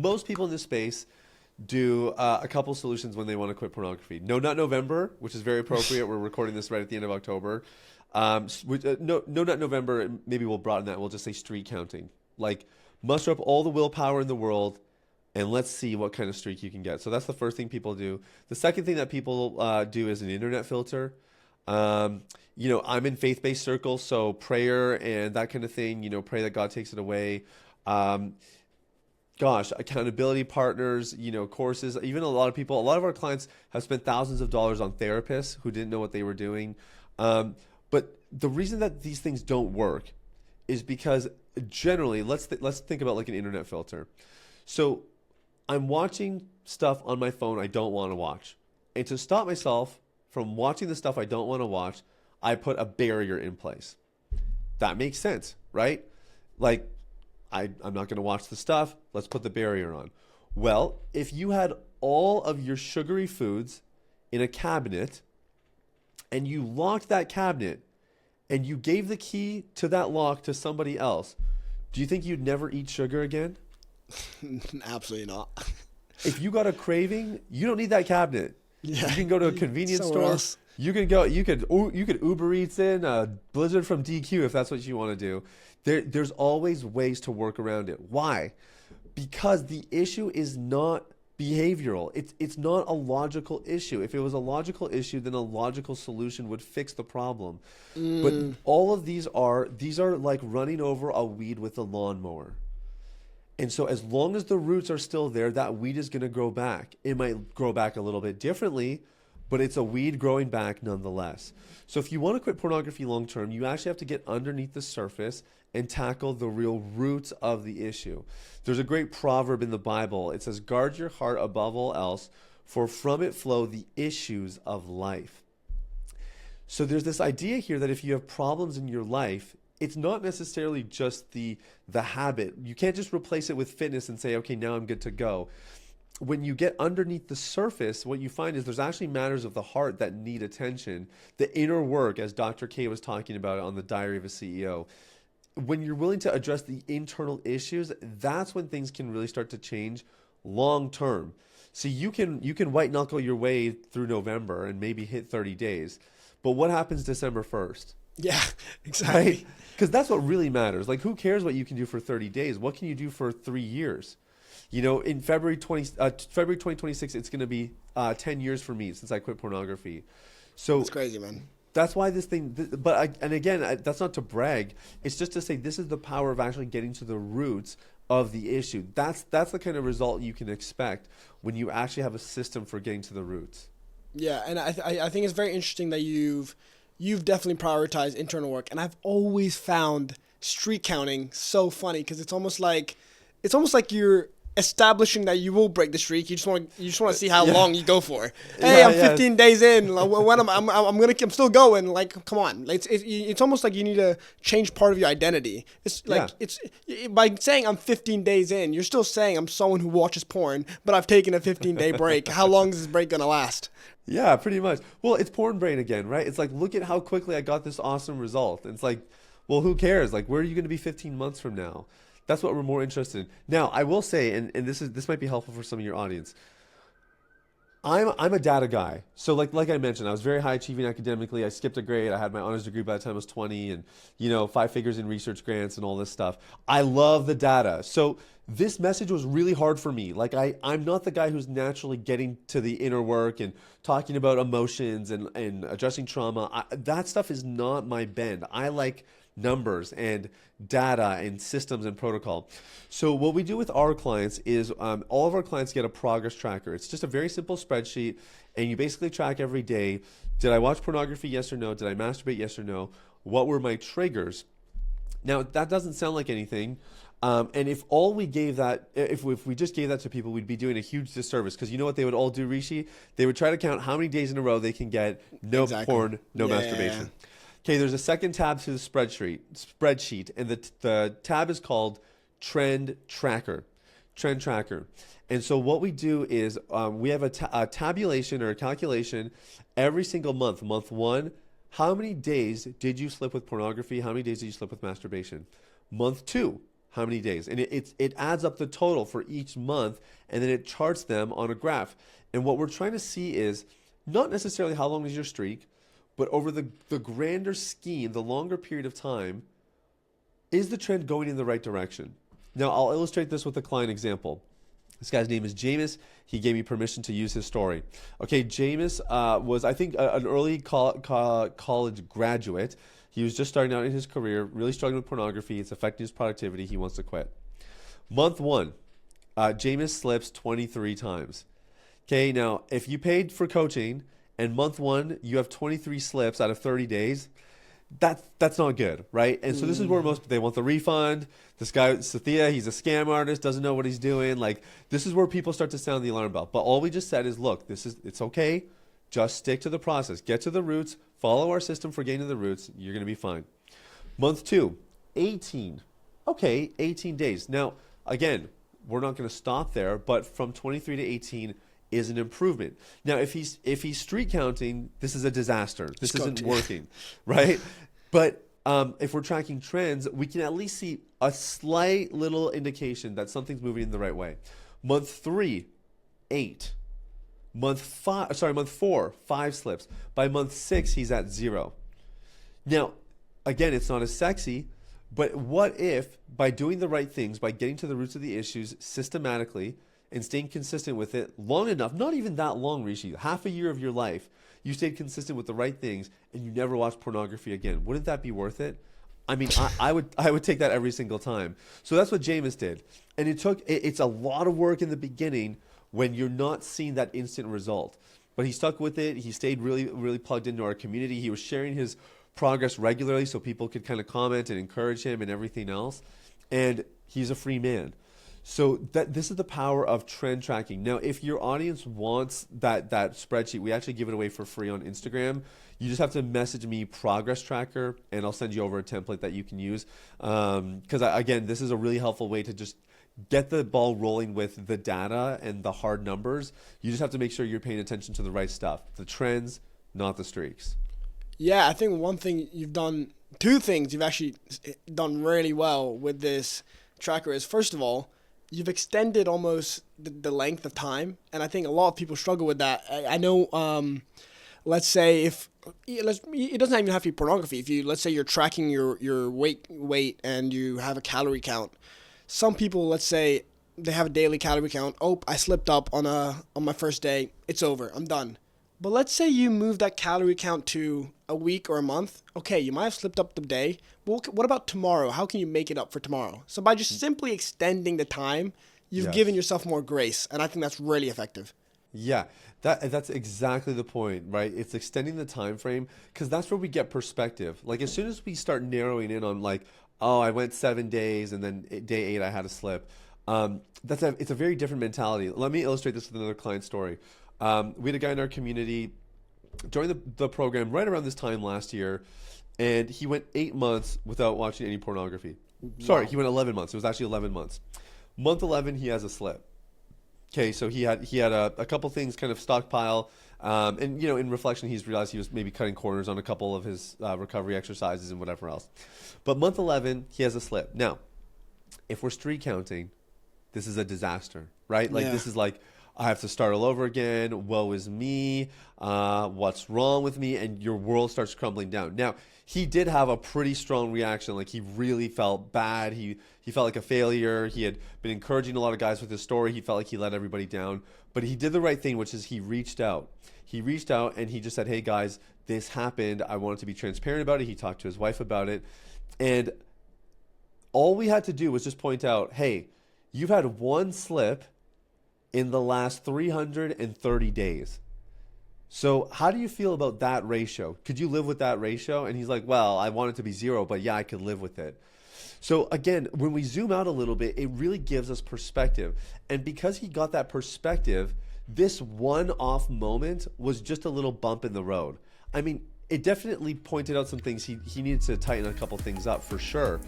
most people in this space do a couple solutions when they want to quit pornography. No Nut November, which is very appropriate. We're recording this right at the end of October. No Nut November, maybe we'll broaden that. We'll just say streak counting. Like, muster up all the willpower in the world, and let's see what kind of streak you can get. So that's the first thing people do. The second thing that people do is an internet filter. I'm in faith-based circles, so prayer and that kind of thing, pray that God takes it away. Accountability partners, courses. Even a lot of our clients have spent thousands of dollars on therapists who didn't know what they were doing. But the reason that these things don't work is because generally, let's think about like an internet filter. So I'm watching stuff on my phone I don't want to watch. And to stop myself from watching the stuff I don't want to watch, I put a barrier in place. That makes sense, right? Like, I'm not going to watch the stuff. Let's put the barrier on. Well, if you had all of your sugary foods in a cabinet and you locked that cabinet and you gave the key to that lock to somebody else, do you think you'd never eat sugar again? Absolutely not. If you got a craving, you don't need that cabinet. Yeah. You can go to a convenience Somewhere store. else. You could Uber Eats in Blizzard from DQ if that's what you want to do. There's always ways to work around it. Why? Because the issue is not behavioral. It's not a logical issue. If it was a logical issue, then a logical solution would fix the problem. But all of these are like running over a weed with a lawnmower. And so as long as the roots are still there, that weed is going to grow back. It might grow back a little bit differently, but it's a weed growing back nonetheless. So if you want to quit pornography long term, you actually have to get underneath the surface and tackle the real roots of the issue. There's a great proverb in the Bible. It says, "Guard your heart above all else, for from it flow the issues of life." So there's this idea here that if you have problems in your life, it's not necessarily just the habit. You can't just replace it with fitness and say, okay, now I'm good to go. When you get underneath the surface, what you find is there's actually matters of the heart that need attention. The inner work, as Dr. K was talking about on the Diary of a CEO. When you're willing to address the internal issues, that's when things can really start to change long term. See, you can white knuckle your way through November and maybe hit 30 days. But what happens December 1st? Yeah, exactly. Right? Because that's what really matters. Like, who cares what you can do for 30 days? What can you do for 3 years? In February 2026, it's going to be 10 years for me since I quit pornography. So That's crazy, man. That's why this thing, that's not to brag. It's just to say this is the power of actually getting to the roots of the issue. That's the kind of result you can expect when you actually have a system for getting to the roots. Yeah, and I think it's very interesting that you've definitely prioritized internal work, and I've always found streak counting so funny because it's almost like you're establishing that you will break the streak. You just want to see how long you go for. Hey, I'm 15 days in. When I'm still going. Like, come on. It's almost like you need to change part of your identity. It's like it's by saying I'm 15 days in, you're still saying I'm someone who watches porn, but I've taken a 15-day break. How long is this break gonna last? Yeah, pretty much. Well, it's porn brain again, right? It's like, look at how quickly I got this awesome result. And it's like, well, who cares? Like, where are you going to be 15 months from now? That's what we're more interested in. Now, I will say, and this might be helpful for some of your audience. I'm a data guy. So like I mentioned, I was very high achieving academically. I skipped a grade. I had my honors degree by the time I was 20 and, 5 figures in research grants and all this stuff. I love the data. So this message was really hard for me. Like I'm not the guy who's naturally getting to the inner work and talking about emotions and addressing trauma. That stuff is not my bend. I like numbers and data and systems and protocol. So what we do with our clients is all of our clients get a progress tracker. It's just a very simple spreadsheet, and you basically track every day. Did I watch pornography? Yes or no? Did I masturbate? Yes or no? What were my triggers? Now, that doesn't sound like anything. And if all we gave that, if we just gave that to people, we'd be doing a huge disservice. Because you know what they would all do, Rishi? They would try to count how many days in a row they can get no porn, no masturbation. Yeah. Okay, there's a second tab to the spreadsheet, and the tab is called Trend Tracker. And so what we do is we have a tabulation or a calculation every single month. Month 1, how many days did you slip with pornography? How many days did you slip with masturbation? Month 2, how many days, and it adds up the total for each month, and then it charts them on a graph. And what we're trying to see is not necessarily how long is your streak, but over the grander scheme, the longer period of time, is the trend going in the right direction? Now, I'll illustrate this with a client example. This guy's name is Jameis. He gave me permission to use his story. Okay, Jameis was, I think, an early college graduate. He was just starting out in his career, really struggling with pornography. It's affecting his productivity. He wants to quit. Month 1, Jameis slips 23 times. Okay, now, if you paid for coaching and month 1, you have 23 slips out of 30 days, that's not good, right? And so this is where they want the refund. This guy, Sathiya, he's a scam artist, doesn't know what he's doing. Like, this is where people start to sound the alarm bell. But all we just said is, look, it's okay. Just stick to the process. Get to the roots. Follow our system for getting to the roots. You're going to be fine. Month 2, 18. Okay, 18 days. Now, again, we're not going to stop there, but from 23 to 18 is an improvement. Now, if he's streak counting, this is a disaster. This isn't working, right? But if we're tracking trends, we can at least see a slight little indication that something's moving in the right way. Month 3, 8. Month 4, 5 slips. By month 6, he's at 0. Now, again, it's not as sexy, but what if by doing the right things, by getting to the roots of the issues systematically and staying consistent with it long enough, not even that long, Rishi, half a year of your life, you stayed consistent with the right things and you never watched pornography again? Wouldn't that be worth it? I mean, I would take that every single time. So that's what Jameis did. And it's a lot of work in the beginning when you're not seeing that instant result. But he stuck with it. He stayed really, really plugged into our community. He was sharing his progress regularly so people could kind of comment and encourage him and everything else. And he's a free man. So this is the power of trend tracking. Now, if your audience wants that spreadsheet, we actually give it away for free on Instagram. You just have to message me progress tracker, and I'll send you over a template that you can use. Because again, this is a really helpful way to just get the ball rolling with the data and the hard numbers. You just have to make sure you're paying attention to the right stuff, the trends, not the streaks. Yeah, I think two things you've actually done really well with this tracker is, first of all, you've extended almost the length of time. And I think a lot of people struggle with that. I know, let's say it doesn't even have to be pornography. Let's say you're tracking your weight and you have a calorie count. Some people, let's say they have a daily calorie count. Oh, I slipped up on my first day. It's over. I'm done. But let's say you move that calorie count to a week or a month. Okay, you might have slipped up the day. But what about tomorrow? How can you make it up for tomorrow? So by just simply extending the time, you've given yourself more grace. And I think that's really effective. Yeah, that's exactly the point, right? It's extending the time frame, because that's where we get perspective. Like, as soon as we start narrowing in on, like, oh, I went 7 days and then day 8 I had a slip. It's a very different mentality. Let me illustrate this with another client story. We had a guy in our community join the program right around this time last year, and he went 8 months without watching any pornography. Wow. Sorry, he went 11 months. It was actually 11 months. Month 11, he has a slip. Okay, so he had a couple things kind of stockpile, and in reflection, he's realized he was maybe cutting corners on a couple of his recovery exercises and whatever else. But month 11, he has a slip. Now, if we're streak counting, this is a disaster, right? Like, this is like, I have to start all over again. Woe is me. What's wrong with me? And your world starts crumbling down. Now, he did have a pretty strong reaction. Like, he really felt bad. He felt like a failure. He had been encouraging a lot of guys with his story. He felt like he let everybody down. But he did the right thing, which is he reached out. He reached out and he just said, hey, guys, this happened. I wanted to be transparent about it. He talked to his wife about it. And all we had to do was just point out, hey, you've had one slip in the last 330 days. So how do you feel about that ratio? Could you live with that ratio? And he's like, well, I want it to be 0, but yeah, I could live with it. So again, when we zoom out a little bit, it really gives us perspective. And because he got that perspective, this one-off moment was just a little bump in the road. I mean, it definitely pointed out some things he needed to tighten a couple things up for sure.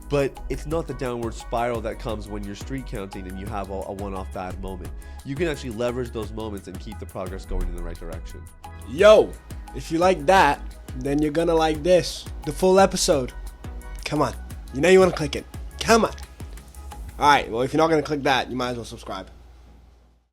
But it's not the downward spiral that comes when you're streak counting and you have a one-off bad moment. You can actually leverage those moments and keep the progress going in the right direction. Yo, if you like that, then you're gonna like this. The full episode. Come on. You know you want to click it. Come on. All right. Well, if you're not going to click that, you might as well subscribe.